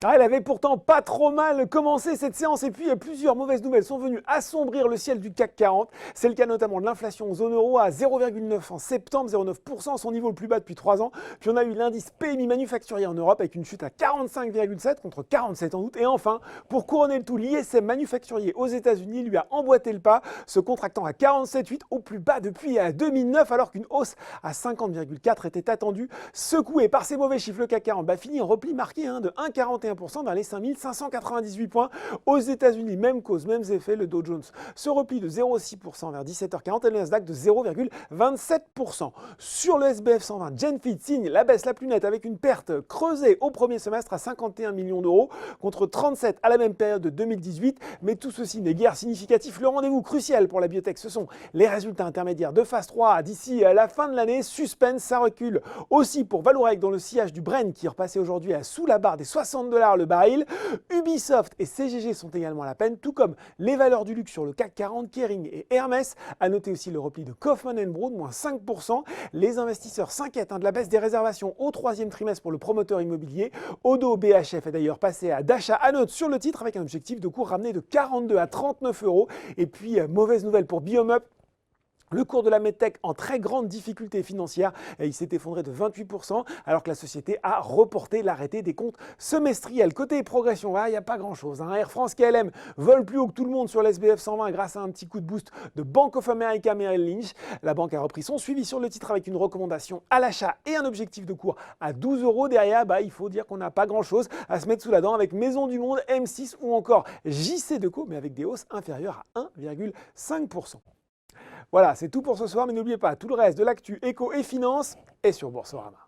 Ah, elle avait pourtant pas trop mal commencé cette séance et puis plusieurs mauvaises nouvelles sont venues assombrir le ciel du CAC 40. C'est le cas notamment de l'inflation en zone euro à 0,9 en septembre, 0,9%, son niveau le plus bas depuis 3 ans. Puis on a eu l'indice PMI manufacturier en Europe avec une chute à 45,7 contre 47 en août. Et enfin, pour couronner le tout, l'ISM manufacturier aux États-Unis lui a emboîté le pas, se contractant à 47,8 au plus bas depuis 2009 alors qu'une hausse à 50,4 était attendue. Secoué par ces mauvais chiffres, le CAC 40 finit en repli marqué de 1,41% vers les 5598 points. Aux États-Unis, même cause, mêmes effets, le Dow Jones se replie de 0,6% vers 17h40 et le Nasdaq de 0,27%. Sur le SBF 120, Genfit signe la baisse la plus nette avec une perte creusée au premier semestre à 51 millions d'euros contre 37 à la même période de 2018. Mais tout ceci n'est guère significatif. Le rendez-vous crucial pour la biotech, ce sont les résultats intermédiaires de phase 3 d'ici la fin de l'année. Suspense, ça recule aussi pour Vallourec dans le sillage du Brent qui est repassé aujourd'hui sous la barre des 60 $ le baril. Ubisoft et CGG sont également à la peine, tout comme les valeurs du luxe sur le CAC 40, Kering et Hermès. À noter aussi le repli de Kaufmann Broad, moins 5%. Les investisseurs s'inquiètent de la baisse des réservations au troisième trimestre pour le promoteur immobilier. Odo BHF est d'ailleurs passé d'achat à note sur le titre avec un objectif de cours ramené de 42 à 39 euros. Et puis, mauvaise nouvelle pour Biomup. Le cours de la medtech en très grande difficulté financière, il s'est effondré de 28% alors que la société a reporté l'arrêté des comptes semestriels. Côté progression, il n'y a pas grand-chose. Air France KLM vole plus haut que tout le monde sur l'SBF 120 grâce à un petit coup de boost de Bank of America Merrill Lynch. La banque a repris son suivi sur le titre avec une recommandation à l'achat et un objectif de cours à 12 euros. Derrière, il faut dire qu'on n'a pas grand-chose à se mettre sous la dent avec Maison du Monde, M6 ou encore JC Deco, mais avec des hausses inférieures à 1,5%. Voilà, c'est tout pour ce soir, mais n'oubliez pas, tout le reste de l'actu éco et finance est sur Boursorama.